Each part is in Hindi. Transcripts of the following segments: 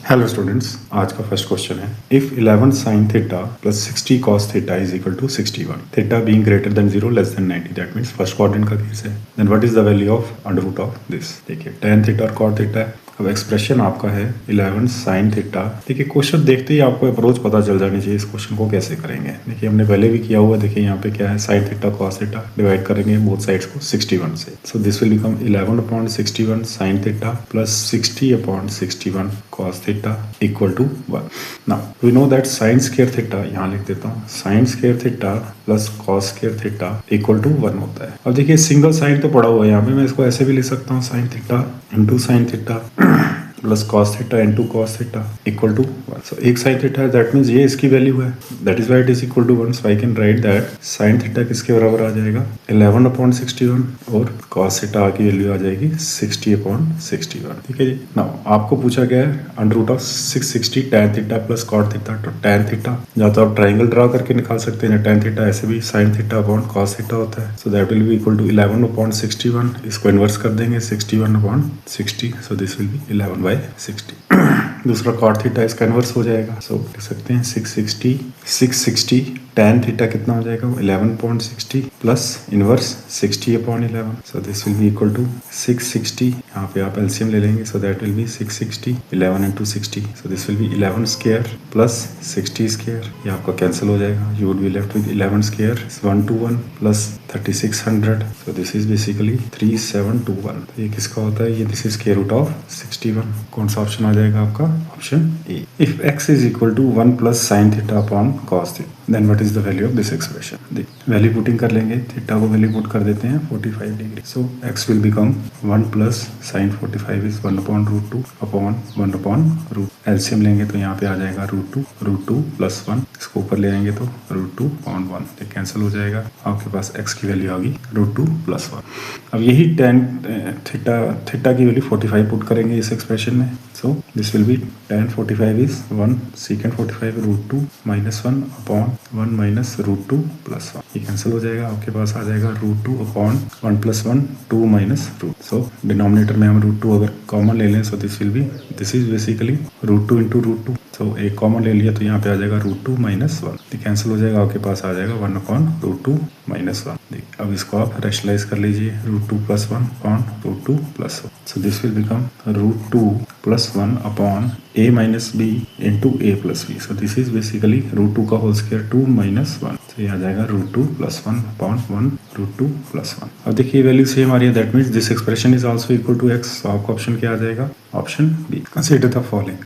हेलो स्टूडेंट्स, आज का फर्स्ट क्वेश्चन है if 11 sin theta plus 60 cos theta is equal to 61, theta being greater than 0 less than 90, that means first quadrant का केस है। Then what is the value of under root of this. देखिए tan थीटा और cot थीटा है। अब एक्सप्रेशन आपका है 11 sin थीटा। देखिए क्वेश्चन देखते ही आपको अप्रोच पता चल जानी चाहिए इस क्वेश्चन को कैसे करेंगे। देखिए हमने पहले भी किया हुआ, देखिए यहाँ पे क्या है sin theta cos theta, divide करेंगे बोथ साइड्स को 61 से। So this will become 11/61 sin theta plus 60/61 cos theta equal to 1। Now we know that sin square theta, यहाँ लिख देता हूँ, sin square theta plus cos square theta equal to 1 होता है। अब देखिए सिंगल साइन तो पड़ा हुआ है यहाँ पे, मैं इसको ऐसे भी लिख सकता हूँ sin theta into sin theta plus cos theta into cos theta equal to 1। So एक sin थीटा है, दैट मीन्स ये इसकी वैल्यू है, that is why it is equal to 1। So I can write that sin theta किसके बराबर आ जाएगा 11/61 और cos थीटा की वैल्यू आ जाएगी 60/61। ठीक है जी। नाउ आपको पूछा गया है under root of 660 tan theta plus cot theta. तो tan थीटा या तो आप ट्राइंगल ड्रा करके निकाल सकते हैं, tan थीटा ऐसे भी sin theta upon cos theta होता है। So that will be equal to 11/61। इसको इन्वर्स कर देंगे 61/60। So this will be 11/60। दूसरा cot थीटा इसका इन्वर्स हो जाएगा। सो लिख सकते हैं 660 tan थीटा कितना हो जाएगा 11/60 plus inverse 60/11। So this will be equal to 660। यहाँ पे आप एलसीएम ले लेंगे, so that will be 660 11 into 60। So this will be 11 square plus 60 square, ये आपका कैंसिल हो जाएगा। You would be left with 11 square 121 plus 3600। So this is basically 3721। तो ये किसका होता है, ये this is square root of 61। कौन सा ऑप्शन आ जाएगा आपका, option A. If x is equal to 1 plus sin theta upon cos theta, then what is the value of this expression. Value putting कर लेंगे, थीटा को वैल्यू पुट कर देते हैं 45 degree. So x will become 1 plus sin 45 is 1/√2 upon 1/√। LCM लेंगे तो यहाँ पे आ जाएगा √2 प्लस 1। इसको ऊपर ले आएंगे तो √2/1, ये कैंसिल हो जाएगा। आपके पास x की वैल्यू आ गई √2 प्लस 1। अब यही tan थीटा की वैल्यू 45 पुट करेंगे इस एक्सप्रेशन में। सो this will be tan 45 is 1 secant 45 √2 minus 1 upon 1 minus √2 plus 1, ये कैंसिल हो जाएगा। आपके पास आ जाएगा √2 अपॉन 1 प्लस 1 2 माइनस √। सो डिनोमिनेटर में हम √2 अगर कॉमन ले लें, सो this will B, this is basically √2 into √2। सो एक कॉमन ले लिया तो यहाँ पे आ जाएगा √2 माइनस 1, ये कैंसिल हो जाएगा। आपके पास आ जाएगा 1/√2 माइनस 1। अब इसको आप रेशनलाइज कर लीजिए, √2 plus 1 upon √2 plus 1। So this will become √2 plus 1 upon a minus B into a plus B. So this is basically √2 का होल स्क्वायर 2 माइनस 1। तो ये आ जाएगा √2 प्लस 1 अपॉन 1 √2 प्लस 1। अब देखिए वैल्यू सेम आ रही है, that means this expression is also equal to x। तो आपका ऑप्शन क्या आ जाएगा, option B. Consider the following.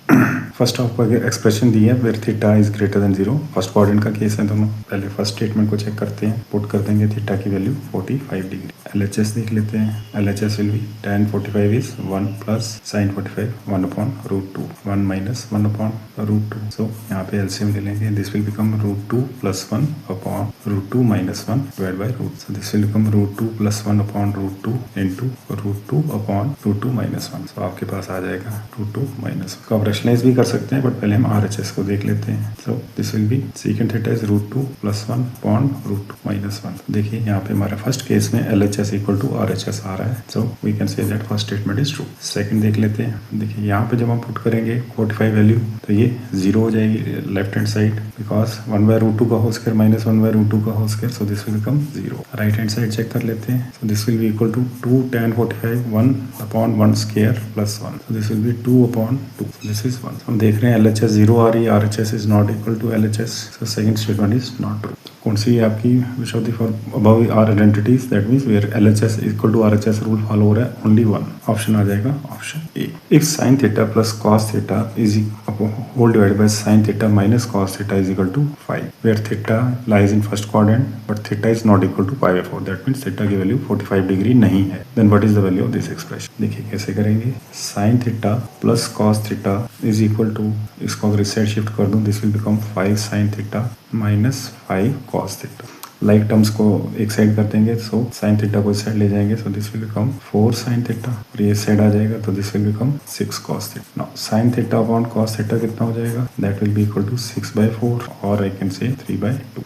First आपको एक्सप्रेशन दी है where theta is greater than 0, first quadrant का केस है दोनों। पहले फर्स्ट स्टेटमेंट को चेक करते हैं, पुट कर देंगे थीटा की वैल्यू 45 डिग्री। LHS देख लेते हैं, LHS will be tan 45 is 1 plus sin 45 1/√2, 1 minus 1/√2। So यहाँ पे एलसीएम ले लेंगे, this will become √2 plus 1 upon √2 minus 1 divide by root. So this will become √2 plus 1 upon √2 into √2 upon √2 minus 1। So आपके पास आ जाएगा √2 माइनस 1। आप रेशनलाइज भी कर सकते हैं, बट पहले हम RHS को देख लेते हैं। So this will be secant theta is √2 plus 1 upon √2 minus 1। देखिए यहाँ पे हमारा फर्स्ट केस में LHS इक्वल टू RHS आ रहा है। So we can say that first statement is true. Second देख लेते हैं, देखिए यहाँ पे जब हम पुट करेंगे 45 वैल्यू तो ये 0 हो जाएगी लेफ्ट हैंड साइड, बिकॉज 1/√2 का होल स्क्वायर माइनस 1/√2 का whole square. So this will become 0। Right hand side check कर लेते हैं, so this will be equal to 2 tan 45 1 upon 1 square plus 1। So this will be 2/2। This is 1। हम देख रहे हैं LHS 0 आ रही है, RHS is not equal to LHS। So second statement is not true. कौन सी है आपकी which of the four above are identities, that means where LHS equal to RHS rule follow हो रहा है, ओनली वन। ऑप्शन आ जाएगा option A. If sin theta plus cos theta is whole divided by sin theta minus cos theta is equal to 5, where theta lies in first quadrant but theta is not equal to π/4, that means theta की वैल्यू 45 डिग्री नहीं है। Then what is the value of this expression. देखिए कैसे करेंगे, sin theta plus cos theta is equal to, इसको अगर इस साइड शिफ्ट कर दूं, this will become 5 sin theta minus 5 cos theta. Like terms को एक साइड कर देंगे, सो sin थीटा को इस साइड ले जाएंगे, so this will become 4 sin theta, और ये साइड आ जाएगा तो this will become 6 cos theta. Now sin theta upon cos theta कितना हो जाएगा, that will be equal to 6/4 और आई कैन से 3/2।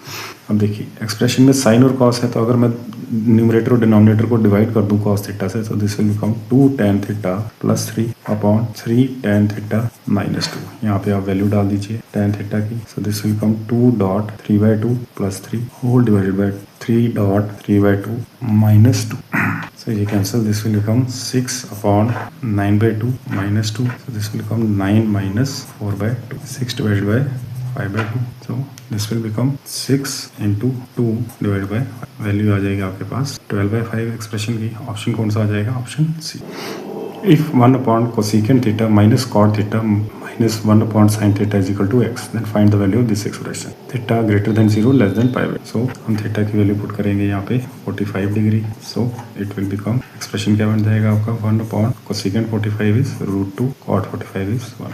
अब देखिए एक्सप्रेशन में साइन और कॉस है, तो अगर मैं न्यूमरेटर और डिनोमिनेटर को डिवाइड कर दूं cos थीटा से, so this will become 2 tan theta plus 3 upon 3 tan theta minus 2। यहाँ पे आप वैल्यू डाल दीजिए tan थीटा की, so this will become 2 dot 3/2 plus 3 whole divided by 3 dot 3/2 minus 2। So you cancel, this will become 6 upon 9/2 minus 2. So this will become 9 minus 4/2. 6 divided by 5/2. So this will become 6 into 2 divided by 5. Value आ जाएगी आपके पास 12/5 एक्सप्रेशन की। ऑप्शन कौन सा आ जाएगा? Option C. If 1 upon cosecant theta minus cot theta minus 1 upon sin theta is equal to x, then find the value of this expression. Theta greater than 0 less than pi by। So हम थीटा की वैल्यू पुट करेंगे यहाँ पे 45 degree. So it will become, expression क्या बन जाएगा आपका? 1 upon cosecant 45 is √2, cot 45 is 1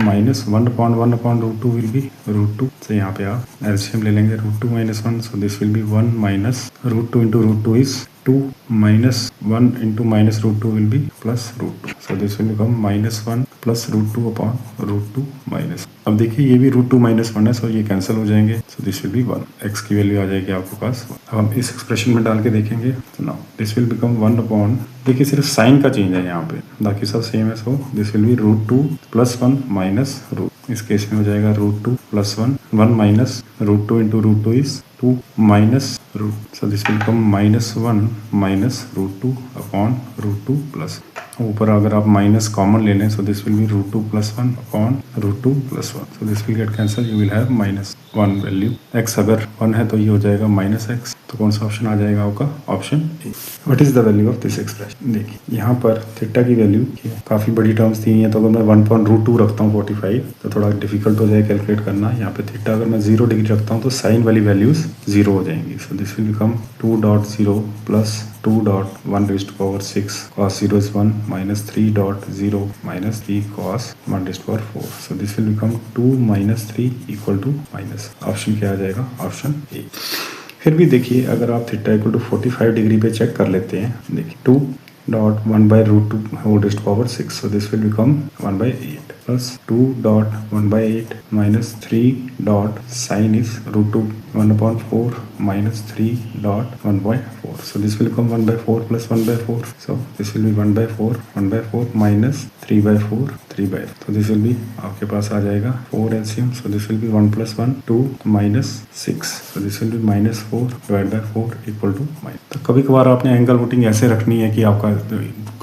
minus 1 upon √2 will be √2। तो यहाँ पे आप एलसीएम ले लेंगे √2 minus 1, so this will be 1 minus √2 into √2 is 2 minus 1 into minus √2 will be plus √2, so this will become minus 1 plus √2 upon √2 minus। अब देखिए ये भी √2 minus 1 है, so ये कैंसिल हो जाएंगे, so this will be 1। x की वैल्यू आ जाएगी आपके पास। अब हम इस एक्सप्रेशन में डाल के देखेंगे, तो now this will become 1 upon, देखिए सिर्फ साइन का चेंज है यहाँ पे, बाकी सब सेम है, so this will be √2 plus 1 minus √, इस केस में हो जाएगा √2 plus 1 minus √2 into √2 is 2 minus √, so this will become minus 1 minus √2 upon √2 plus, ऊपर अगर आप माइनस कॉमन ले लें, so this will be √2 plus 1 upon √2 plus 1, so this will get cancelled, you will have minus 1 value. x अगर 1 है तो ये हो जाएगा माइनस x, तो कौन सा ऑप्शन आ जाएगा आपका? Option A. What is the value of this expression? देखिए यहाँ पर थीटा की वैल्यू काफ़ी बड़ी टर्म्स दी हैं, तो अगर मैं 1/√2 रखता हूँ 45 तो थोड़ा डिफिकल्ट हो जाए कैलकुलेट करना। यहाँ पे थीटा अगर मैं 0 डिग्री रखता हूँ तो साइन वाली वैल्यूज 0 हो जाएंगी, सो this will become 2.0 plus 2.1⁶ cos 0 is 1 minus 3.0 minus 3 cos 1⁴, so this will become 2 minus 3 equal to minus, option क्या आ जाएगा? ऑप्शन ए। फिर भी देखिए अगर आप थीटा इक्वल टू 45 डिग्री पे चेक कर लेते हैं, देखिए 2.1/√2 6, so this will become 1/8 plus 2.1/8 minus 3 dot sin is √2 1/4 minus 3.1/4, so this will become 1/4 plus 1/4, so this will be 1/4 minus 3/4 3/4, so this will be आपके पास आ जाएगा 4 LCM, so this will be 1 plus 1 2 minus 6, so this will be minus 4 divided by 4 equal to minus। तो कभी कभार आपने एंगल रूटिंग ऐसे रखनी है कि आपका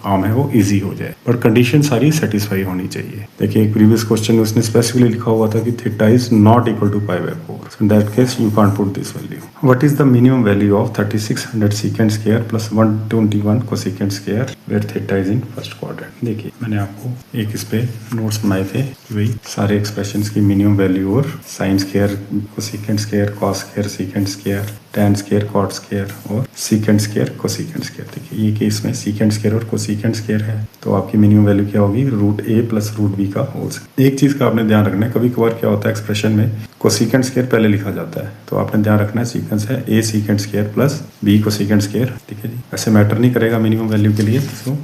काम है वो इजी हो जाए, बट कंडीशन सारी सेटिस्फाई होनी चाहिए। देखिए एक प्रीवियस क्वेश्चन में उसने स्पेसिफिकली लिखा हुआ था कि theta is not equal to pi/4, so in that case you can't put this value. What is the minimum value of 3600 secant square plus 121 cosecant square where theta is in first quadrant? देखिए मैंने आपको एक इस पे नोट्स बनाए थे कि भाई सारे एक्सप्रेशंस की मिनिमम वैल्यू और sine square, cosecant square, cos square, secant square, tan square, cot square और सीकेंट स्क्वायर, कोसेकेंट स्क्वायर। देखिए ये केस में सीकेंट स्क्वायर और कोसेकेंट स्क्वायर है, तो आपकी मिनिमम वैल्यू क्या होगी? √a प्लस √b का होल स्क्वायर। एक चीज का आपने ध्यान रखना है, कभी कभार क्या होता है एक्सप्रेशन में कोसेकेंट स्क्वायर पहले लिखा जाता है, तो आपने ध्यान रखना है सीक्वेंस है a secant square plus b cosecant square, ठीक है जी। ऐसे मैटर नहीं करेगा मिनिमम वैल्यू के लिए, so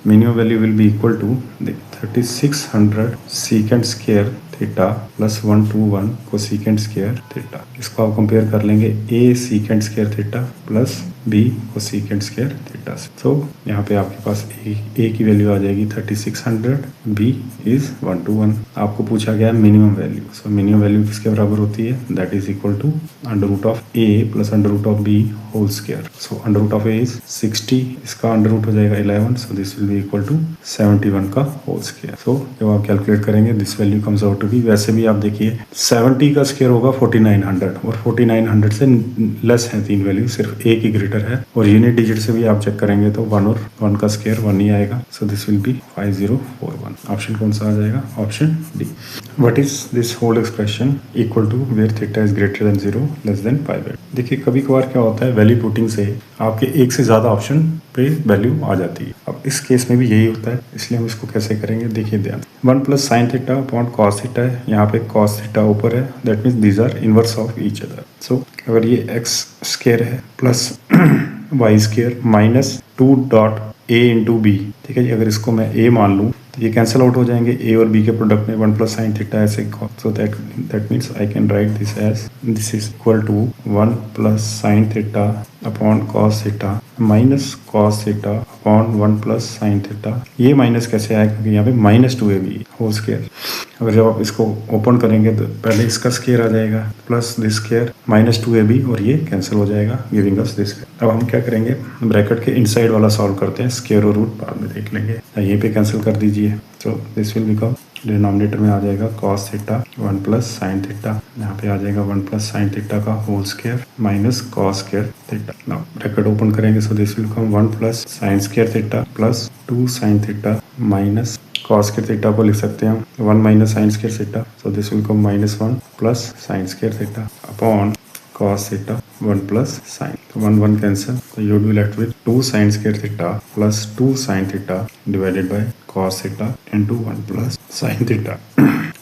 minimum value will be equal to 3600 secant square theta plus 121 cosecant square theta. इसको आप कंपेयर कर लेंगे a secant square theta plus b cosecant square theta से, तो यहाँ पे आपके पास a की वैल्यू आ जाएगी 3600, b इज 121। आपको पूछा गया है minimum value, so minimum value किसके बराबर होती है? That is equal to √a plus √b whole square, so √a is 60, इसका √ हो जाएगा 11, so this will be equal to 71 का होल स्क्वायर। सो जब आप कैलकुलेट करेंगे this value comes out to be, वैसे भी आप देखिए 70 का स्क्वायर होगा 4900 और 4900 से लेस है तीन वैल्यू, सिर्फ a की ग्रेटर है, और यूनिट डिजिट से भी आप चेक करेंगे तो 1 और 1 का स्क्वायर 1 ही आएगा, so this will be 5041। Option कौन सा आ जाएगा? Option D. What is this whole expression equal to where theta is greater than 0 less than pi/2? देखिए कभी कभार क्या होता है वैल्यू पुटिंग से आपके एक से ज्यादा ऑप्शन पे वैल्यू आ जाती है। अब इस केस में भी यही होता है, इसलिए हम इसको कैसे करेंगे? देखिए ध्यान, 1 plus sine theta upon cos theta है, यहाँ पे कॉस थीटा ऊपर है, that means these are inverse of each other. So अगर ये एक्स स्क्वायर है plus y square minus 2 dot a into b, ठीक है जी। अगर इसको मैं a मान लूँ ये कैंसिल आउट हो जाएंगे, ए और बी के प्रोडक्ट में 1 प्लस साइन थीटा ऐसे, so that means I can write this as this is equal to 1 plus sine theta upon cos theta minus cos theta upon 1 plus sine theta. ये माइनस कैसे आया, क्योंकि यहाँ पे -2ab होल स्क्वायर। अगर जब आप इसको ओपन करेंगे तो पहले इसका स्क्वायर आ जाएगा प्लस दिस स्क्वायर -2ab और ये कैंसिल हो जाएगा गिविंग अस दिस। अब हम क्या करेंगे, ब्रैकेट के इनसाइड वाला सॉल्व करते हैं, स्क्वायर और रूट बाद में देख लेंगे। यहीं पे कैंसिल कर दीजिए, तो दिस विल बिकम, डिनोमिनेटर में आ जाएगा cos theta 1 plus sine theta, यहाँ पे आ जाएगा 1 प्लस साइन थीटा का whole square minus cos square theta. Now bracket open करेंगे, so this will become 1 plus sine square theta plus 2 sine theta minus cos square theta को लिख सकते हैं 1 minus sine square theta, so this will become -1 plus sine square theta upon cos theta 1 plus sine, 1 1 cancel, तो you will left with 2 sine square theta plus 2 sine theta divided bye cos theta into 1 plus sine theta.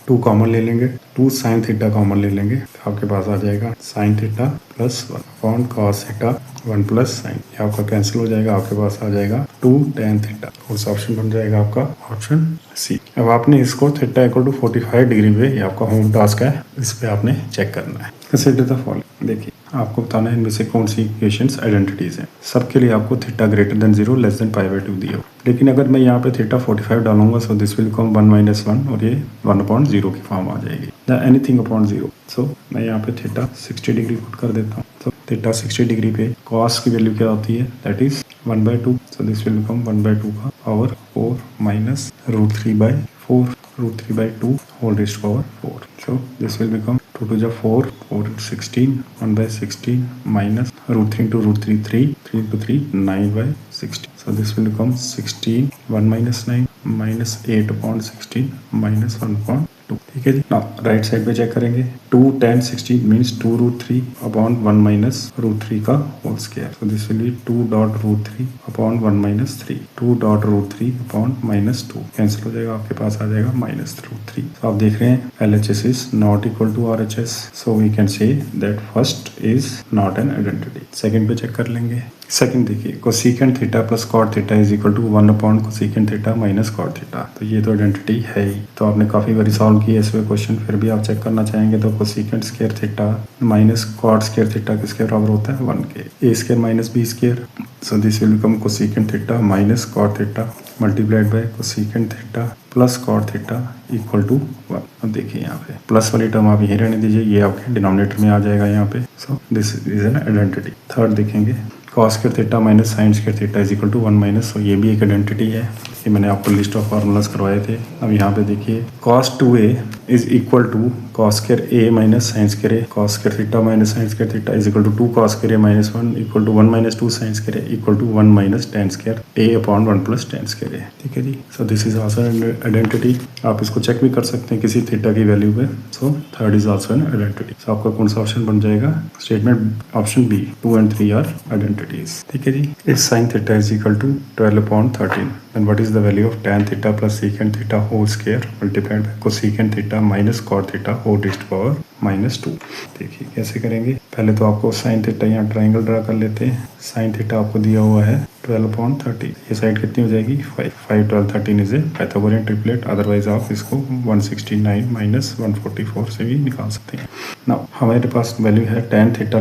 2 common ले लेंगे, 2 साइन थीटा कॉमन ले लेंगे, तो आपके पास आ जाएगा sine theta plus 1 upon cos theta 1 plus sign, ये आपका कैंसिल हो जाएगा, आपके पास आ जाएगा 2 tan थीटा। उस ऑप्शन बन जाएगा आपका ऑप्शन सी। अब आपने इसको थीटा इक्वल टू 45 डिग्री पे, ये आपका होम टास्क है, इस पे आपने चेक करना है। कंसीडर द फॉलोइंग, देखिए आपको बताना है इनमें से कौन सी इक्वेशंस आइडेंटिटीज हैं। सबके लिए आपको theta greater than 0 less than π/2 दिया हो, लेकिन अगर मैं यहाँ पे थीटा 45 डालूंगा, सो दिस विल कम 1 - 1 और ये 1/0 की फॉर्म आ जाएगी, या एनीथिंग अपॉन 0। सो मैं यहाँ पे थीटा 60 डिग्री पुट कर देता हूँ, तो थीटा 60 डिग्री पे कॉस की वैल्यू क्या होती है, that is 1/2, so this will become 1/2 का power 4 minus √3/4, √3/2 whole raised to power 4, so this will become 2 to the 4, 4 into 16, 1/16 minus √3 into √3, 3 into 3, 9/16, so this will become 16, 1 minus 9 minus 8/16 minus 1/2, ठीक है जी। ना राइट साइड पे चेक करेंगे, 2 tan 60 मीन्स 2 √3 अपॉन 1 माइनस √3 का whole square, so this will be 2 dot √3 upon 1 minus 3, 2 dot √3 upon -2 cancel हो जाएगा, आपके पास आ जाएगा -√3। तो आप देख रहे हैं LHS is not equal to RHS, so we can say that first is not an identity. Second पे चेक कर लेंगे। सेकंड देखिए, cosecant theta plus cot theta is equal to 1 upon cosecant theta minus cot theta, तो ये तो आइडेंटिटी है ही। तो आपने काफी बारी सॉल्व किया इसमें क्वेश्चन, फिर भी आप चेक करना चाहेंगे तो cosecant square theta minus cot square theta किसके बराबर होता है, 1 के, a square minus b square, so this will become cosecant theta minus cot theta multiplied by cosecant theta plus cot theta equal to 1। अब देखिए यहाँ पे प्लस वाली टर्म आप यही रहने दीजिए, ये आपके डिनोमिनेटर में आ जाएगा यहाँ पे, so this is an identity. Third देखेंगे, cos square theta minus sine square theta is equal to 1 minus, तो ये भी एक आइडेंटिटी है, ये मैंने आपको लिस्ट ऑफ फार्मूलाज करवाए थे। अब यहाँ पे देखिए cos 2a is equal to cos square a minus sine square a, cos square theta minus sine square theta is equal to 2 cos square a minus 1 equal to 1 minus 2 sine square a equal to 1 minus tan square a upon 1 plus tan square a, ठीक है जी। So this is also identity, आप इसको चेक भी कर सकते हैं किसी थीटा की वैल्यू पे। So third is also an identity. So आपका कौन सा ऑप्शन बन जाएगा, statement option B, 2 and 3 are identities, ठीक है जी। If sine theta is equal to 12/13, then what is the value of tan theta plus secant theta whole square multiplied by cosecant theta minus cot theta whole raised to power -2। देखिए कैसे करेंगे, पहले तो आपको साइन थीटा यहाँ ट्राइंगल ड्रा कर लेते हैं। साइन थीटा आपको दिया हुआ है 12/13, ये साइड कितनी हो जाएगी 5, 5 12 13 is a Pythagorean triplet, otherwise आप इसको 169 माइनस 144 से भी निकाल सकते हैं। नाउ हमारे पास वैल्यू है tan थीटा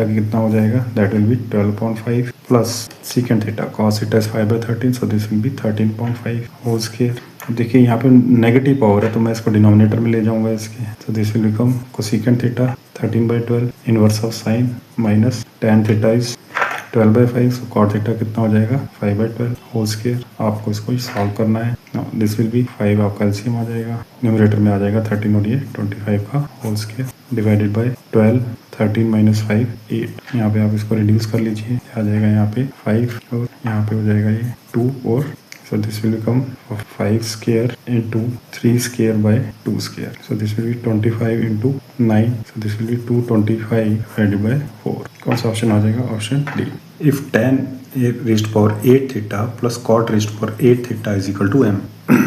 की कितना हो जाएगा, that will be 12.5 plus secant theta cos theta is 5/13, so this will be 13.5 whole square. अब देखिए यहाँ पे नेगेटिव पावर है, तो मैं इसको डिनोमिनेटर में ले जाऊंगा इसके, तो this will become cosecant theta 13/12 inverse of sine minus tan theta is 12/5, so cot theta कितना हो जाएगा 5/12 होल स्क्वायर। आपको इसको सॉल्व करना है, दिस विल बी 5 आपका एलसीएम आ जाएगा, न्यूमरेटर में आ जाएगा 13 और ये 25 का होल स्क्वायर डिवाइडेड बाय 12, 13 माइनस 5 8, यहाँ पे आप इसको रिड्यूस कर लीजिए, आ जाएगा यहाँ पे 5 और यहाँ पे हो जाएगा ये 2 और, so this will become 5 square into 3 square by 2 square, so this will be 25 into 9, so this will be 225 divided by 4। कौन सा ऑप्शन आ जाएगा, option D. If tan raised to power 8 theta plus cot raised to power 8 theta is equal to m,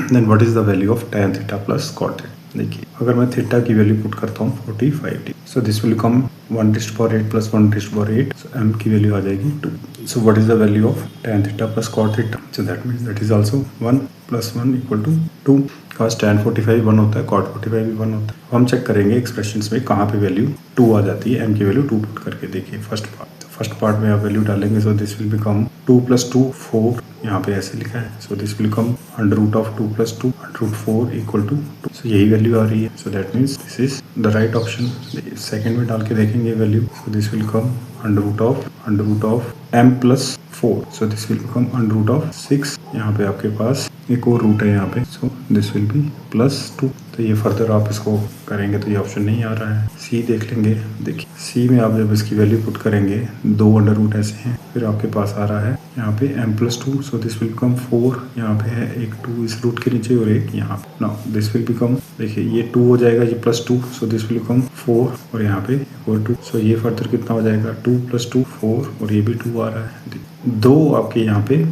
then what is the value of tan theta plus cot theta। देखिए अगर मैं थीटा की वैल्यू पुट करता हूँ 45 degree, so this will come 1 raised power 8 plus 1 raised power 8, so m की वैल्यू आ जाएगी 2. So what is the value of tan theta plus cot theta? So that means that is also 1 plus 1 equal to 2. Because tan 45 1 होता है, cot 45 भी 1 होता है. हम चेक करेंगे एक्सप्रेशंस में कहाँ पे वैल्यू 2 आ जाती है, m की वैल्यू 2 पुट करके. देखिए फर्स्ट पार्ट में आप वैल्यू डालेंगे, so this will become 2 plus 2 4, यहाँ पे ऐसे लिखा है. So this will come under root of 2 plus 2 under root 4 equal to 2. So यही वैल्यू आ रही है. So that means this is the right option. Second में डाल के देखेंगे value. So this will come under root of m plus 4. So this will become under root of 6. यहाँ पे आपके पास एक और रूट है यहाँ पे. So this will be plus 2. तो ये फर्दर आप इसको करेंगे तो ये ऑप्शन नहीं आ रहा है. सी देख लेंगे. देखिए सी में आप जब इसकी वैल्यू पुट करेंगे, 2 अंडर रूट ऐसे हैं, फिर आपके पास आ रहा है यहाँ पे m plus 2. So this will become 4. यहाँ पे है एक 2 इस रूट के नीचे और एक यहाँ पे. नाउ दिस विल बिकम, देखिए ये 2 हो जाएगा, ये plus 2. So this will become 4 और यहाँ पे और 2. सो ये फर्दर कितना हो जाएगा, 2 प्लस 2 4 और ये भी 2 आ रहा है. दो आपके यहाँ पे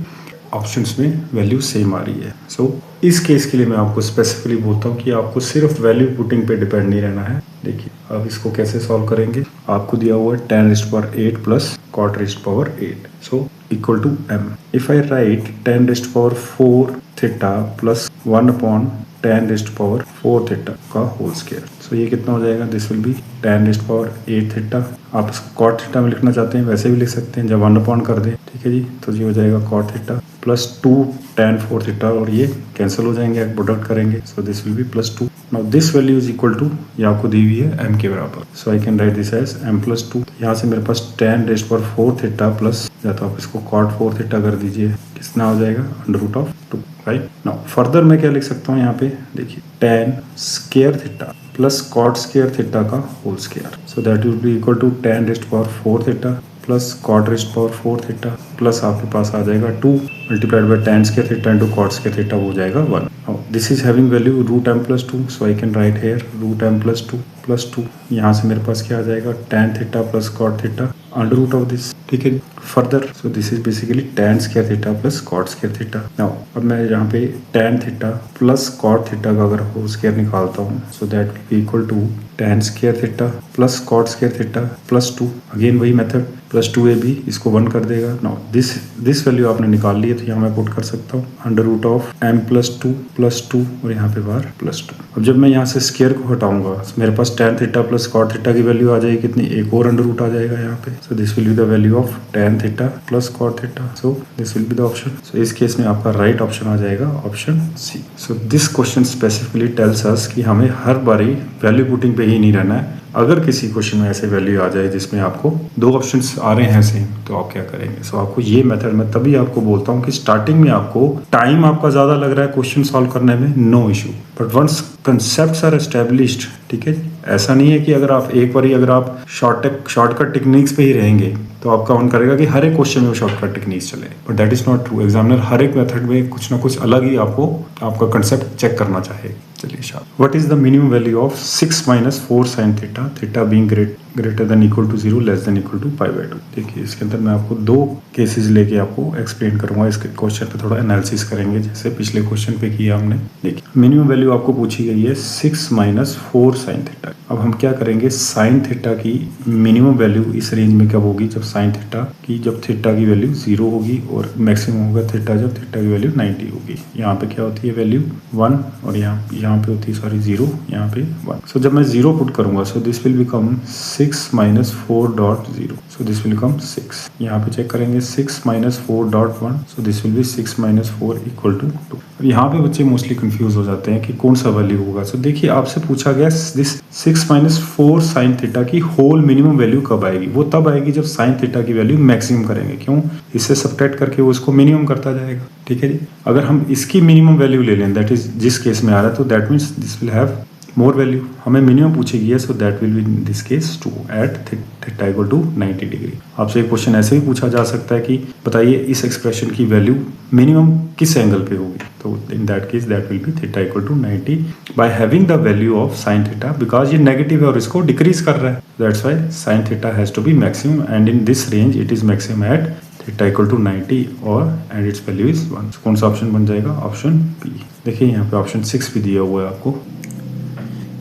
ऑप्शंस में वैल्यू सेम आ रही है. सो इस केस के लिए मैं आपको स्पेसिफिकली बोलता हूँ कि आपको सिर्फ वैल्यू पुटिंग पे डिपेंड नहीं रहना है. देखिए अब इसको कैसे सॉल्व करेंगे. आपको दिया हुआ है tan raised power 8 plus cot raised power 8, so equal to m. If I write tan raised power 4 theta plus 1 upon tan raised power 4 theta का होल स्क्वायर. सो ये कितना हो जाएगा, this will be tan raised power 8 theta. आप इसको cot थीटा में लिखना चाहते हैं वैसे भी लिख सकते हैं, जब 1 अपॉन कर दें. ठीक है जी. तो ये हो जाएगा cot theta plus 2 tan 4 theta और ये कैंसिल हो जाएंगे, एक प्रोडक्ट करेंगे. So this will be plus 2. Now this value is equal to, ये आपको दी हुई है m के बराबर. So I can write this as m plus 2. यहाँ से मेरे पास tan raised power 4 theta plus, या तो आप इसको cot 4 थीटा कर दीजिए, कितना हो जाएगा under root of 2. Right. Now further मैं क्या लिख सकता हूँ यहाँ पे, देखिए tan square theta plus cot square theta का whole square. So that will be equal to tan raised power 4 theta plus cot raised power 4 theta plus आपके पास आ जाएगा 2 multiplied by tan square theta into cot square theta, वो हो जाएगा 1. This is having value root m plus 2. So I can write here root m plus 2 plus 2. यहाँ से मेरे पास क्या आ जाएगा, tan theta plus cot theta under root of this. ठीक है further. So this is basically tan square theta plus cot square theta. Now अब मैं यहाँ पे tan theta plus cot theta का अगर होल स्क्वायर निकालता हूँ, so that will be equal to tan square theta plus cot square theta plus 2. Again वही मेथड, प्लस 2ab इसको 1 कर देगा. नाउ दिस वैल्यू आपने निकाल ली है, तो यहाँ मैं पुट कर सकता हूँ under root of m plus 2 plus 2 और यहाँ पे बार प्लस 2. अब जब मैं यहाँ से स्क्वायर को हटाऊंगा, मेरे पास tan theta plus cot theta की वैल्यू आ जाएगी कितनी, एक और अंडर रूट आ जाएगा यहाँ पे. So this will be the value of tan theta plus cot theta. So this will be the option. So इस केस में आपका राइट ऑप्शन आ जाएगा option C. So this question specifically tells us कि हमें हर बारी वैल्यू पुटिंग पे ही नहीं रहना है. अगर किसी क्वेश्चन में ऐसे वैल्यू आ जाए जिसमें आपको 2 ऑप्शंस आ रहे हैं सेम, तो आप क्या करेंगे. सो आपको ये मेथड मैं तभी आपको बोलता हूँ कि स्टार्टिंग में आपको टाइम आपका ज़्यादा लग रहा है क्वेश्चन सॉल्व करने में, no issue. But once concepts are established, ठीक है, ऐसा नहीं है कि अगर आप एक बारी अगर आप शॉर्टकट टेक्निक्स पे ही रहेंगे तो आपका मन करेगा कि हर एक क्वेश्चन में वो शॉर्टकट टेक्निक्स चले. But that is not true. Examiner हर एक मेथड में कुछ ना कुछ अलग ही आपको आपका कंसेप्ट चेक करना चाहे. चलिए शायद what is the minimum value of 6 minus 4 sine theta, theta being greater than equal to 0 less than equal to pi by 2. देखिए इसके अंदर मैं आपको 2 केसेस लेके आपको एक्सप्लेन करूंगा. इसके क्वेश्चन पे थोड़ा एनालिसिस करेंगे जैसे पिछले क्वेश्चन पे किया हमने. देखिए मिनिमम वैल्यू आपको पूछी गई है 6 माइनस 4 साइन थीटा. अब हम क्या करेंगे, साइन थीटा की मिनिमम वैल्यू इस रेंज में कब होगी, जब साइन थीटा की वैल्यू 0 होगी और मैक्सिमम होगा थीटा जब थीटा की वैल्यू 90 होगी. यहाँ पे क्या होती है वैल्यू 1 और यहाँ पे होती है 0, यहाँ पे 1. सो जब मैं 0 पुट करूंगा, so this will become 6 minus 4 dot 0. So this will become 6. यहाँ पे चेक करेंगे 6 minus 4 dot 1. So this will be 6 minus 4 equal to 2. अब यहाँ पे बच्चे मोस्टली कंफ्यूज हो जाते हैं कि कौन सा वैल्यू होगा. सो देखिए आपसे पूछा गया दिस 6 माइनस 4 साइन थीटा की होल मिनिमम वैल्यू कब आएगी. वो तब आएगी जब साइन थीटा की वैल्यू मैक्सिमम करेंगे. क्यों, इससे सब्ट्रैक्ट करके वो इसको मिनिमम करता जाएगा. ठीक है जी. अगर हम इसकी मिनिमम वैल्यू ले लें, दैट इज जिस केस में आ रहा है, तो that means this will have more value. हमें मिनिमम पूछेगी है, so that will be in this case 2 at theta equal to 90 degree. आपसे एक क्वेश्चन ऐसे भी पूछा जा सकता है कि बताइए इस एक्सप्रेशन की वैल्यू मिनिमम किस एंगल पे होगी. तो in that case that will be theta equal to 90 by having the value of sine theta, because ये नेगेटिव है और इसको डिक्रीज कर रहा है. That's why sine theta has to be maximum and in this range it is maximum at theta equal to 90 और एंड इट्स वैल्यू इज 1. कौन सा ऑप्शन बन जाएगा, ऑप्शन बी. देखिए यहाँ पे ऑप्शन 6 भी दिया हुआ है आपको.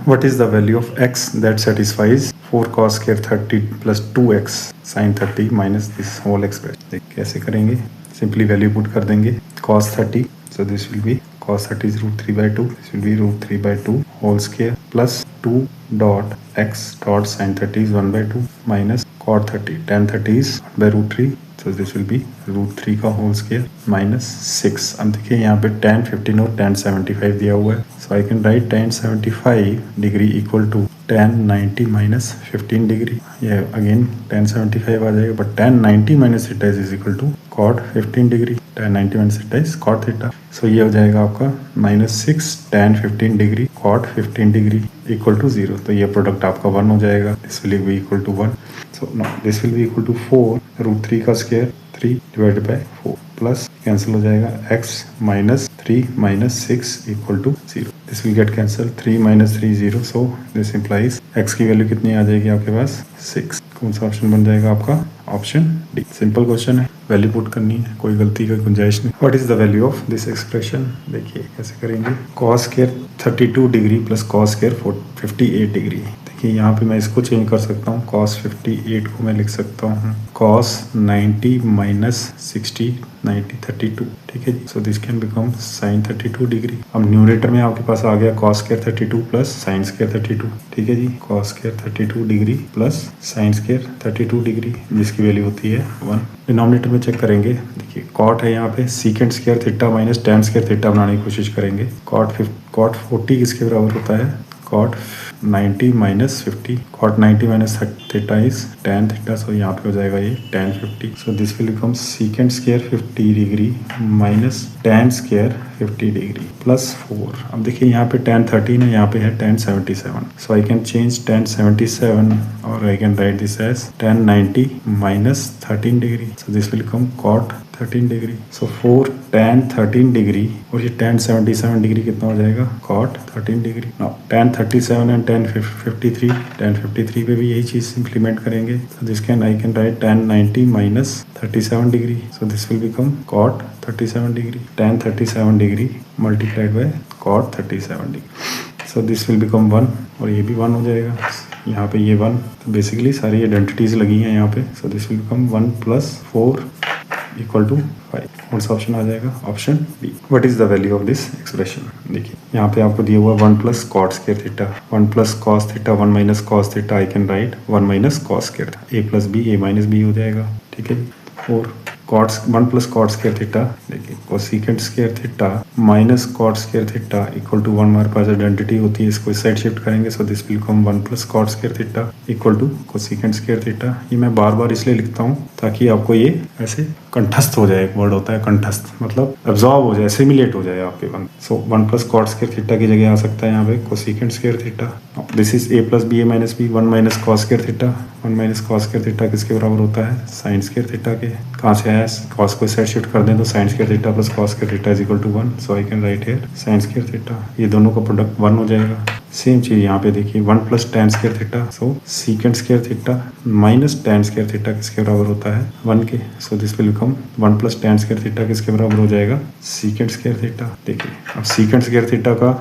What is the value of x that satisfies 4 cos square 30 plus 2x sin 30 minus this whole expression. देख कैसे करेंगे, सिंपली वैल्यू पुट कर देंगे. cos 30, so this will be cos 30 is root 3 by 2, this will be root 3 by 2 whole square plus 2 dot x dot sin 30 is 1 by 2 minus cot 30, tan 30 is 1 by root 3, so this will be root 3 का whole square minus 6. अब देखिए यहाँ पे tan 15 और tan 75 दिया हुआ है, so I can write tan 75 degree equal to tan 90 minus 15 degree. ये again tan 75 आ जाएगा, but tan 90 minus theta is equal to cot 15 degree. tan 90 minus theta is cot theta. So ये हो जाएगा आपका minus 6 tan 15 degree cot 15 degree equal to 0. तो ये प्रोडक्ट आपका 1 हो जाएगा. This will be equal to 1. So now this will be equal to 4 root 3 का square 3 divided by 4 plus cancel हो जाएगा x minus 3 minus 6 equal to 0. This will get cancelled. 3 minus 3 0. So this implies x की वैल्यू कितनी आ जाएगी आपके पास 6. कौन सा ऑप्शन बन जाएगा आपका? Option D. सिंपल क्वेश्चन है, वैल्यू पुट करनी है, कोई गलती का गुंजाइश नहीं. What is the value of this expression? देखिए कैसे करेंगे. cos square 32 degree plus cos square 58 degree. देखिए यहाँ पे मैं इसको चेंज कर सकता हूँ. cos 58 को मैं लिख सकता हूँ cos 90 माइनस 60 90 32. ठीक है जी. So this can become sin 32 degree. अब न्यूमरेटर में आपके पास आ गया cos square 32 plus sin square 32. ठीक है जी. cos square 32 degree plus sin square 32 degree जिसकी वैल्यू होती है 1. डिनोमिनेटर में चेक करेंगे. देखिए cot है यहाँ पे, secant square theta minus tan square theta बनाने की कोशिश करेंगे. cot 40 किसके बराबर होता है? cot 90 minus 50. cot 90 minus theta is tan theta. So यहाँ पे हो जाएगा ये tan 50. So this will become secant square 50 degree minus tan square 50 degree plus 4. अब देखिए यहाँ पे tan 13 है, यहाँ पे है tan 77. So I can change tan 77 और I can write this as tan 90 minus 13 degree. So this will become cot 13 degree. So 4 tan 13 degree और ये tan 77 डिग्री कितना हो जाएगा? cot 13 degree. Now tan 37 and tan 53, tan 53 पे भी यही चीज इम्प्लीमेंट करेंगे. So this can I can right tan 90 minus 37 degree. So this will become cot 37 degree. tan 37 degree multiplied by cot 37 degree. So this will become 1 और ये भी 1 हो जाएगा. यहाँ पे ये 1. तो बेसिकली सारी आइडेंटिटीज लगी हैं यहाँ पे. So this will become 1 plus 4 equal to 5. कौन सा ऑप्शन आ जाएगा? Option B. What is the value of this expression? देखिए यहाँ पे आपको दिया हुआ 1 plus cot square theta, 1 plus cos theta, 1 minus cos theta. I can write 1 minus cos square. A plus B, A minus B हो जाएगा. ठीक है. और cot 1 plus cot square theta. देखिए cosecant square theta minus cot square theta equal to 1. हमारे पास आइडेंटिटी होती है, इसको इस साइड शिफ्ट करेंगे. So this will become 1 plus cot square theta equal to cosecant square theta. ये मैं बार बार इसलिए लिखता हूँ ताकि आपको ये ऐसे कंठस्थ हो जाए. एक वर्ड होता है कंठस्थ, मतलब एब्जॉर्ब हो जाए, एसिमिलेट हो जाए आपके मन. So 1 plus cot square theta की जगह आ सकता है यहाँ पे cosecant square theta. This is A plus B, A minus B. 1 minus cos square theta, 1 minus cos square theta किसके बराबर होता है? साइन स्क्वायर थीटा के. कहाँ से आया? कॉस को साइड शिफ्ट कर दें तो sine square theta plus cos square theta is equal to 1. So I can write here sine square theta. ये दोनों का प्रोडक्ट 1 हो जाएगा. सेम चीज यहाँ पे देखिए 1 plus tan square theta. So secant square theta minus tan square theta किसके बराबर होता है? 1 के. So this will become 1 plus tan square theta किसके बराबर हो जाएगा? Secant square theta. देखिए अब सीकेंट स्क्वायर थीटा का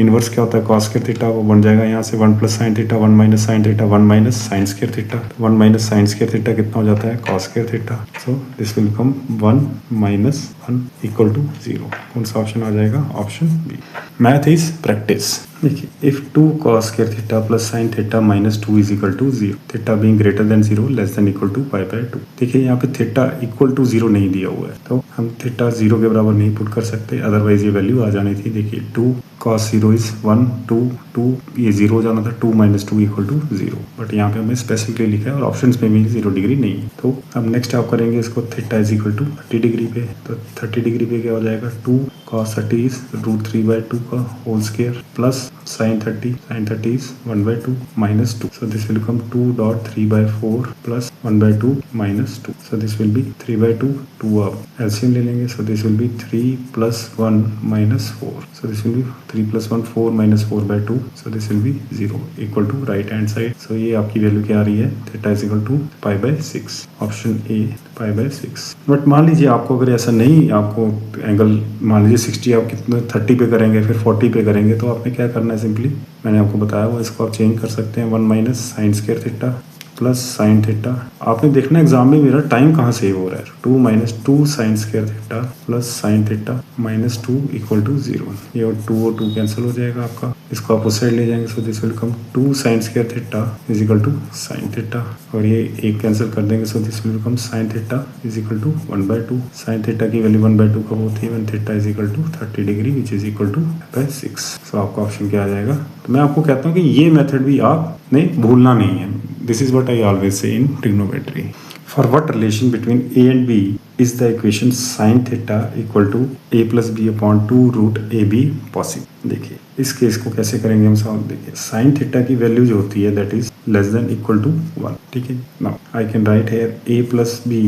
इनवर्स क्या होता है? Cos square theta. वो बन जाएगा यहाँ से 1 plus sine theta, 1 minus sine theta, 1 minus sine square theta. 1 minus sine square theta कितना हो जाता है? Cos square theta. So this will become 1 minus 1 equal to 0. कौन सा ऑप्शन आ जाएगा? Option B. Math is practice. देखिए if 2 cos square theta plus sine theta minus 2 is equal to 0, theta being greater than 0 less than equal to pi by 2. देखिए यहाँ पे थीटा इक्वल टू 0 नहीं दिया हुआ है, तो हम थीटा 0 के बराबर नहीं पुट कर सकते, अदरवाइज ये वैल्यू आ जानी थी. देखिए 2 cos 0 इज 1, 2 ये 0 हो जाना था. 2 माइनस 2 इक्वल टू 0, बट यहाँ पे हमें स्पेसिफिकली लिखा है और ऑप्शन में भी 0 डिग्री नहीं है. तो अब नेक्स्ट आप करेंगे इसको theta is equal to 30 degree पे. तो 30 डिग्री पे क्या हो जाएगा? 2 cos 30 इज रूट 3 बाई 2 का whole square plus sin 30 is 1 by 2 minus 2. So this will become 2 dot 3 by 4 plus 1 by 2 minus 2. So this will be 3 by 2, 2 up. LCM ले लेंगे. So this will be 3 plus 1 minus 4. So this will be 3 plus 1, 4 minus 4 by 2. So this will be 0 equal to right hand side. So ये आपकी वैल्यू क्या आ रही है? Theta is equal to pi by 6. Option A pi by 6. But मान लीजिए आपको अगर ऐसा नहीं, आपको एंगल मान लीजिए 60 आप कितने 30 पे करेंगे फिर 40 पे करेंगे, तो आपने क्या करना है? सिंपली मैंने आपको बताया वो, इसको आप चेंज कर सकते हैं 1 minus sine square theta plus sine theta. आपने देखना एग्जाम में मेरा टाइम कहाँ सेव हो रहा है। 2 minus 2 sine square theta plus sine theta minus 2 equal to 0। ये और 2 कैंसिल हो जाएगा आपका, इसको आप उस साइड ले जाएंगे, so this will come 2 sine square theta is equal to sine theta, और ये एक कैंसिल कर देंगे, so this will come sine theta is equal to 1/2। Sine theta की वैल्यू 1/2 कब होती है, when theta is equal to 30 degree which is equal to 6। सो आपका ऑप्शन क्या आ जाएगा। तो मैं आपको कहता हूँ कि ये मेथड भी आपने भूलना नहीं है। This is what I always say in trigonometry. For what relation between A and B is the equation sin theta equal to a plus b upon 2 root ab possible? देखिए इस केस को कैसे करेंगे हम सॉल्व। देखिए साइन थीटा की वैल्यू जो होती है that is less than equal to 1, ठीक है। Now I can write here a plus b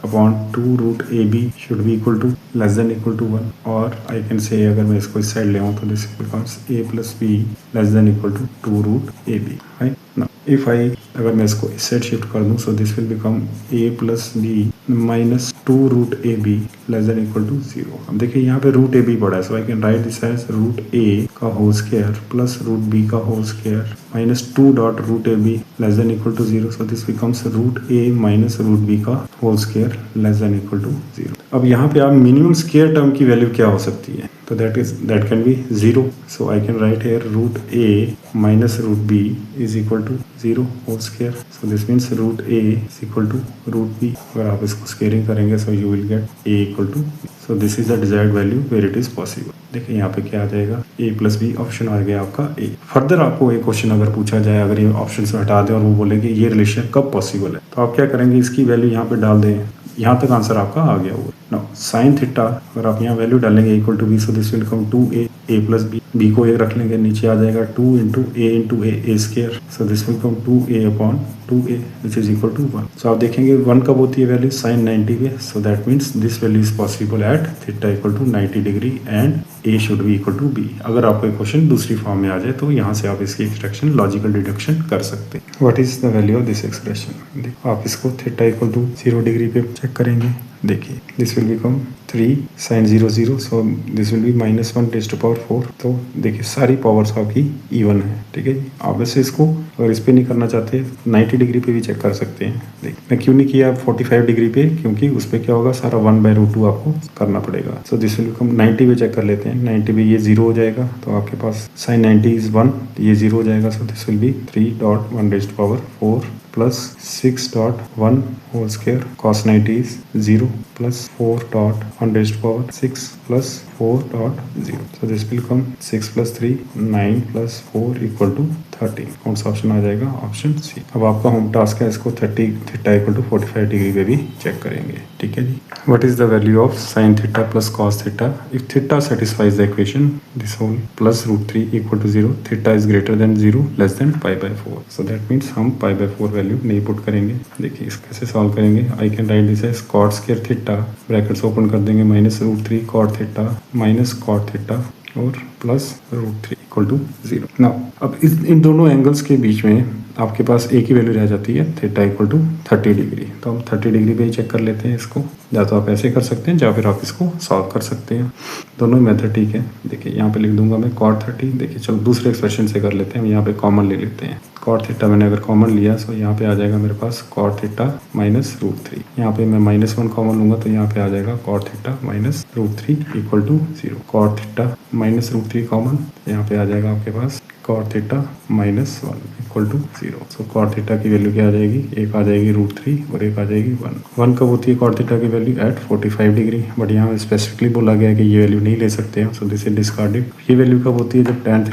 upon 2 root ab should be equal to less than equal to 1, और आई कैन से अगर मैं इसको इस साइड ले आऊँ तो this becomes a plus b less than equal to 2 root ab, right. Now if I अगर मैं इसको इस साइड शिफ्ट कर दूं, so this will become a plus b minus 2 root ab less than equal to 0। अब देखिए यहाँ पे रूट ए बी पड़ा है, so I can write this as root a का whole square plus root b का whole square minus 2 dot root a b less than equal to 0, so this becomes root A minus root b का whole square less than equal to 0। अब यहाँ पे आप मिनिमम स्क्वायर टर्म की वैल्यू क्या हो सकती है, तो that can be 0, so I can write here root A minus root B is equal to 0 whole square, so this means root A is equal to root B. अगर आप इसको स्क्वेयरिंग करेंगे so you will get A equal to, so this is the desired value where it is possible. देखिए यहाँ पे क्या आ जाएगा, a प्लस बी, ऑप्शन आ गया आपका ए। फर्दर आपको एक क्वेश्चन अगर पूछा जाए, अगर ये ऑप्शन से हटा दें और वो बोले कि ये रिलेशन कब पॉसिबल है, तो आप क्या करेंगे, इसकी वैल्यू यहाँ पे डाल दें। यहाँ तक आंसर आपका आ गया हुआ। नाउ साइन थीटा अगर आप यहाँ वैल्यू डालेंगे equal to B, so this will come 2a, a plus B, B को एक रख लेंगे, नीचे आ जाएगा 2 into A square, so this will come 2a upon 2a which is equal to 1। सो आप देखेंगे 1 कब होती है वैल्यू, साइन 90 पे, so that means this value is possible at theta equal to 90 degree and a should be equal to b। अगर आपको एक क्वेश्चन दूसरी फॉर्म में आ जाए तो यहाँ से आप इसकी एक्सट्रैक्शन लॉजिकल डिडक्शन कर सकते हैं। What is the value of this expression. देखो आप इसको थीटा इक्वल टू 0 डिग्री पे चेक करेंगे। देखिए this will become 3 sine 0 0, so this will be minus 1 raised to power 4। तो देखिए सारी पावर्स आपकी इवन है, ठीक है जी। आप वैसे इसको अगर इस पे नहीं करना चाहते 90 डिग्री पे भी चेक कर सकते हैं। देखिए मैं क्यों नहीं किया 45 डिग्री पे, क्योंकि उस पर क्या होगा, सारा 1/√2 आपको करना पड़ेगा। सो दिस विल बिकम 90 पे चेक कर लेते हैं। 90 पे ये 0 हो जाएगा, तो आपके पास साइन 90 इज 1, ये 0 हो जाएगा, so this will be 3.1 raised to power 4 plus 6.1 whole square, cos 90 is 0 plus 4.1 raised to power 6 plus 4.0. So this will come 6 plus 3 9 plus 4 equal to 30। कौन सा ऑप्शन आ जाएगा, ऑप्शन सी। अब आपका होम टास्क है इसको 30 थीटा इक्वल टू 45 डिग्री पे भी चेक करेंगे, ठीक है जी। What is the value of sine theta plus cos theta if theta satisfies the equation this whole plus √3 equal to 0, theta is greater than 0 less than π/4। So that means हम π/4 वैल्यू नहीं पुट करेंगे। देखिए इस कैसे सॉल्व करेंगे, I can write this as cot square theta, brackets open कर देंगे, minus √3 cot theta minus cot theta और प्लस √3 इक्वल टू 0। नाउ अब इन दोनों एंगल्स के बीच में आपके पास एक ही वैल्यू रह जाती है, थीटा इक्वल टू 30 डिग्री। तो हम 30 डिग्री पे ही चेक कर लेते हैं इसको, या तो आप ऐसे कर सकते हैं या फिर आप इसको सॉल्व कर सकते हैं, दोनों ही मेथड ठीक है। देखिए यहाँ पे लिख दूंगा मैं cot 30। देखिए चलो दूसरे एक्सप्रेशन से कर लेते हैं, हम यहाँ पे कॉमन ले लेते हैं। cot थीटा मैंने अगर कॉमन लिया तो यहाँ पे आ जाएगा मेरे पास cot थीटा माइनस √3। यहाँ पे मैं -1 कॉमन लूंगा तो यहाँ पे आ जाएगा cot theta minus √3 equal to 0। cot theta minus √3 common, यहाँ पे आ जाएगा आपके पास cot theta minus 1 equal to 0। So cot theta की वैल्यू क्या आ जाएगी, एक आ जाएगी √3 और एक आ जाएगी 1 कब होती है cot थीटा की वैल्यू, एट 45 डिग्री। बट यहाँ स्पेसिफिकली बोला गया है कि ये वैल्यू नहीं ले सकते हैं, सो दिस इज डिस्कार्डेड। ये वैल्यू कब होती है, जब tan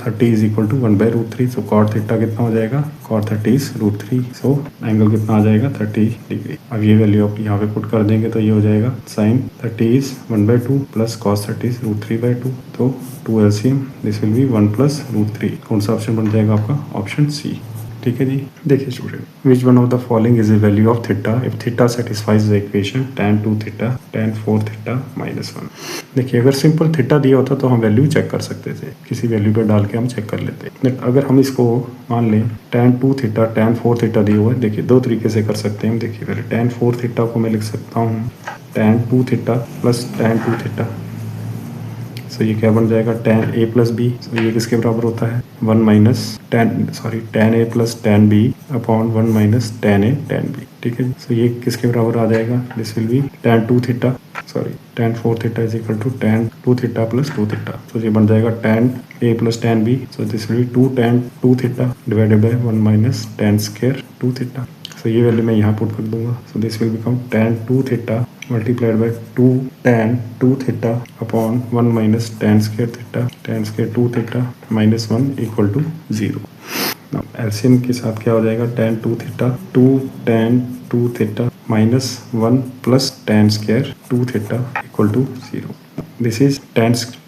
30 is equal to 1/√3। So cot theta कितना हो जाएगा, cot 30 इज √3, सो एंगल कितना आ जाएगा 30 डिग्री। अब ये वैल्यू आप यहाँ पे पुट कर देंगे तो ये हो जाएगा sin 30 is 1/2 plus cos 30 is √3/2, तो 2 LCM this will B 1 plus √3। कौन सा ऑप्शन बन जाएगा आपका, ऑप्शन सी, ठीक है जी। देखिए student, which one of the following is the value of theta if theta satisfies the equation tan 2 theta tan 4 theta -1। देखिए अगर सिंपल थीटा दिया होता तो हम वैल्यू चेक कर सकते थे, किसी वैल्यू पे डाल के हम चेक कर लेते। अगर हम इसको मान लें tan 2 थीटा tan 4 थीटा दिया हुआ है, देखिए दो तरीके से कर सकते हैं। देखिए पहले tan 4 थीटा को मैं लिख सकता हूँ tan 2 theta plus tan 2 theta, so ये क्या बन जाएगा tan a plus B. So ये किसके बराबर होता है 1 minus tan a plus tan b upon 1 minus tan a tan b। ठीक है, सो ये किसके बराबर आ जाएगा, this will be tan 2 theta tan 4 theta is equal to tan 2 theta plus 2 theta. So ये बन जाएगा tan a plus tan b। So this will be 2 tan 2 theta divided by 1 minus tan square 2 theta. So ये वैल्यू मैं यहाँ पुट कर दूंगा। So this will become tan 2 theta multiplied by 2 tan 2 theta upon 1 minus tan square 2 theta minus 1 equal to 0। LCM के साथ क्या हो जाएगा tan 2 theta 2 tan 2 theta minus 1 plus tan square 2 theta equal to 0। This is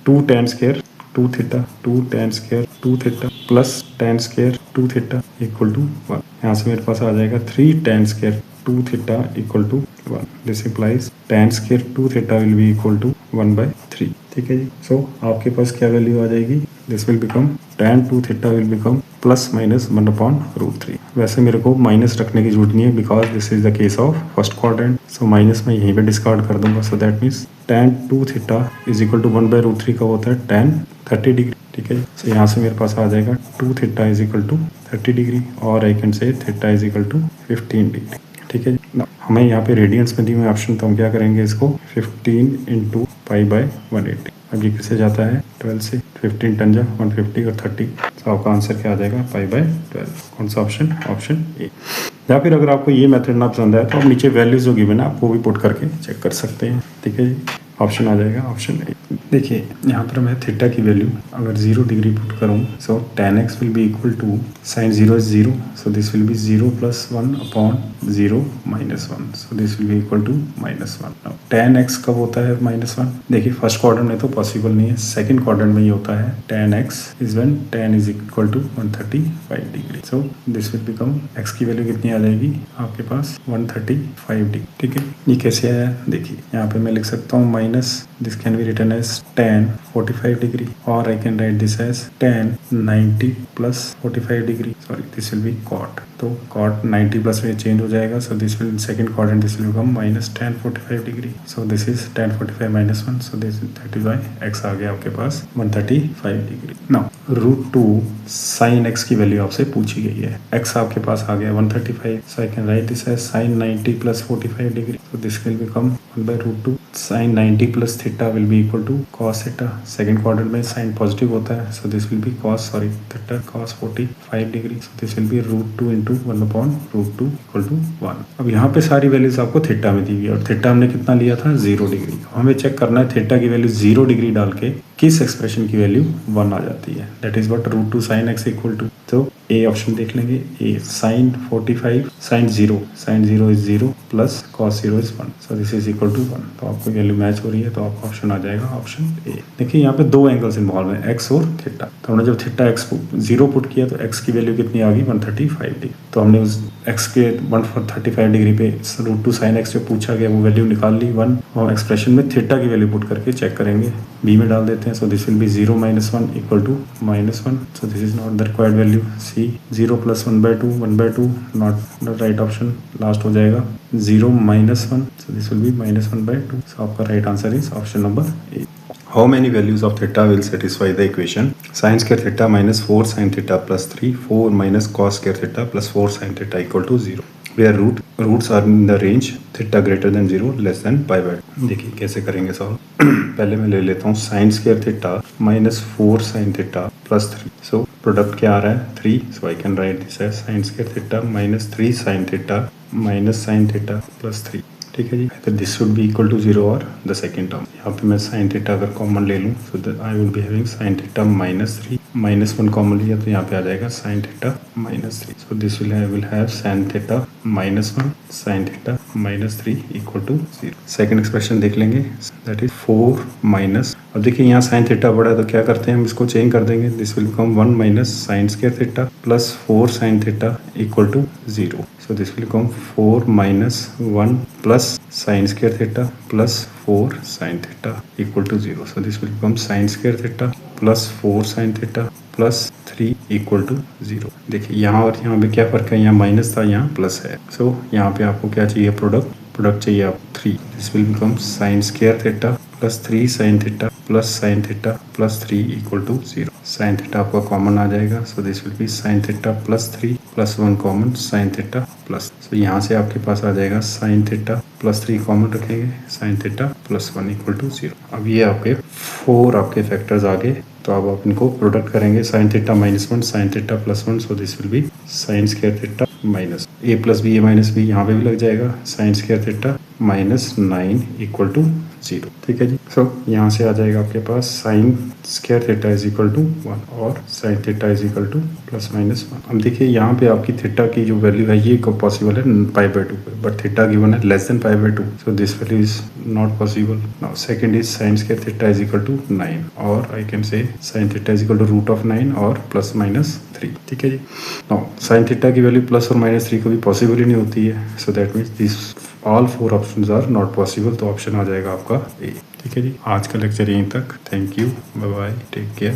two tan square 2 theta 2 tan square 2 theta plus tan square 2 theta equal to 1। यहाँ से मेरे पास आ जाएगा 3 tan square 2 theta equal to 1। This implies tan square 2 theta will be equal to 1/3। ठीक है जी। सो आपके पास क्या वैल्यू आ जाएगी, this will become tan 2 theta will become plus minus 1/√3। वैसे मेरे को माइनस रखने की जरूरत नहीं है because this is the case of first quadrant. So minus मैं यहीं पे डिस्कार्ड कर दूंगा। So that means tan 2 theta is equal to 1/√3 का होता है tan 30 डिग्री। ठीक है, सो यहाँ से मेरे पास आ जाएगा 2 theta is equal to 30 degree और I can say theta is equal to 15 degree. ठीक है, हमें यहाँ पे रेडियंस में दी हुई ऑप्शन, तो हम क्या करेंगे इसको 15 इंटू π/180। अब ये किससे जाता है 12 से, 15 टन जा 150 और 30। तो आपका आंसर क्या आ जाएगा π/12। कौन सा ऑप्शन, ऑप्शन ए। या फिर अगर आपको ये मेथड ना पसंद आए तो आप नीचे वैल्यूज जो गिवन है आपको भी पुट करके चेक कर सकते हैं। ठीक है जी, ऑप्शन आ जाएगा ऑप्शन ए। देखिए यहाँ पर मैं थीटा की वैल्यू अगर 0 डिग्री पुट करूँ, so tan x will be equal to sin 0 is 0, so this will be 0 plus 1 upon 0 minus 1, so this will be equal to -1। tan x कब होता है -1, देखिए फर्स्ट क्वाड्रेंट में तो पॉसिबल नहीं है, सेकंड क्वाड्रेंट में ये होता है tan x is when tan is equal to 135 degree. So this will become x की वैल्यू कितनी आ जाएगी आपके पास 135 डिग्री। ठीक है, ये कैसे आया देखिए, यहाँ पे मैं लिख सकता हूँ minus, this can be written as tan 45 degree और I can write this as tan 90 plus 45 degree, sorry this will be cot। तो cot 90 प्लस में चेंज हो जाएगा, so this will second quadrant this will become minus tan 45 degree. So this is tan 45 minus 1, so this that is why x आ गया आपके पास 135 डिग्री। नाउ √2 sin x की वैल्यू आपसे पूछी गई है, x आपके पास आ गया 135, so I can write this as sin 90 plus 45 degree, so this will become 1/√2 sin 90 plus theta will be equal to cos theta. Second quadrant में साइन पॉजिटिव होता है, so this will be theta cos 45 degree, so this will be √2 into 1/√2 equal to 1। अब यहाँ पे सारी वैल्यूज आपको थीटा में दी हुई है और थीटा हमने कितना लिया था 0 डिग्री। हमें चेक करना है थीटा की वैल्यू 0 डिग्री डाल के किस एक्सप्रेशन की वैल्यू 1 आ जाती है, that is what √2 sin x equal to, तो ए ऑप्शन देख लेंगे, A sin 45 sin 0 is 0 plus cos 0 is 1, so this is equal to 1। तो आपको वैल्यू मैच हो रही है तो आपका ऑप्शन आ जाएगा ऑप्शन ए। देखिए यहाँ पे दो एंगल्स इन्वॉल्व हैं, एक्स और थीटा। तो हमने जब थीटा एक्स 0 पुट किया तो एक्स की वैल्यू कितनी आ गई 135 डिग्री। तो हमने उस एक्स के 135 डिग्री पे √2 sin x जो पूछा गया वो वैल्यू निकाल ली 1, और एक्सप्रेशन में थीटा की वैल्यू पुट करके चेक करेंगे, बी में डाल देते हैं, so this will be 0 minus 1 equal to -1, so this is not the required value. C 0 plus 1/2 not the right option, last हो जाएगा 0 minus 1, so this will be -1/2, so आपका right answer is option number A. How many values of theta will satisfy the equation sin square theta minus 4 sin theta plus 3 4 minus cos square theta plus 4 sin theta equal to 0, where roots are in the range theta greater than 0 less than π/2। देखिए कैसे करेंगे सॉल्व। पहले मैं ले लेता हूँ sin square theta minus 4 sin theta plus 3, so product क्या आ रहा है 3, so I can write this as sin square theta minus 3 sin theta minus sin theta plus 3। ठीक है जी, तो this should be equal to 0 और द सेकेंड टर्म। यहाँ पे मैं साइन थीटा अगर कॉमन ले लूँ, so that I will be having sine theta -3, -1 common लिया तो यहाँ पे आ जाएगा sine theta -3, so this will have sine theta -1 sine theta -3 equal to 0। Second expression देख लेंगे, दैट इज 4 माइनस, अब देखिए यहाँ साइन थीटा बड़ा है तो क्या करते हैं हम इसको चेंज कर देंगे, this will become 1 minus sine square theta plus 4 sine theta equal to 0, so this will become 4 minus 1 plus sin square theta plus 4 sin theta equal to 0, so this will become sin square theta plus 4 sin theta plus 3 equal to 0। देखिए यहाँ और यहाँ पे क्या फर्क है, यहाँ माइनस था यहाँ प्लस है, सो यहाँ पे आपको क्या चाहिए प्रोडक्ट चाहिए आप 3, this will become sin square theta plus 3 sine theta plus 3 equal to 0। Sine theta आपका कॉमन आ जाएगा, so this will be sine theta plus 3 plus 1 common sine theta plus, so यहाँ से आपके पास आ जाएगा साइन थीटा प्लस 3 कॉमन रखेंगे, sine theta plus 1 equal to 0। अब ये आपके 4 आपके फैक्टर्स आ गए, तो अब आप इनको प्रोडक्ट करेंगे, sine theta -1 sine theta plus 1, so this will be sine square theta minus A plus B, A minus B यहाँ पे भी लग जाएगा, sine square theta -9 equal to 0। ठीक है जी। सो यहाँ से आ जाएगा आपके पास sine square theta is equal to 1 और sine theta is equal to ±1। अब देखिए यहाँ पे आपकी थीटा की जो वैल्यू है ये पॉसिबल है π/2 पे, बट थीटा गिवन है less than π/2, so this value is not possible. Now second is sine square theta is equal to 9 और I can say sine theta is equal to √9 और +-3। ठीक है जी। नाउ साइन थीटा की वैल्यू प्लस और -3 कभी पॉसिबल ही नहीं होती है, so that means this all 4 options are not possible, तो ऑप्शन आ जाएगा आपका ए। ठीक है जी। आज का लेक्चर यहीं तक। Thank you, bye bye, take care.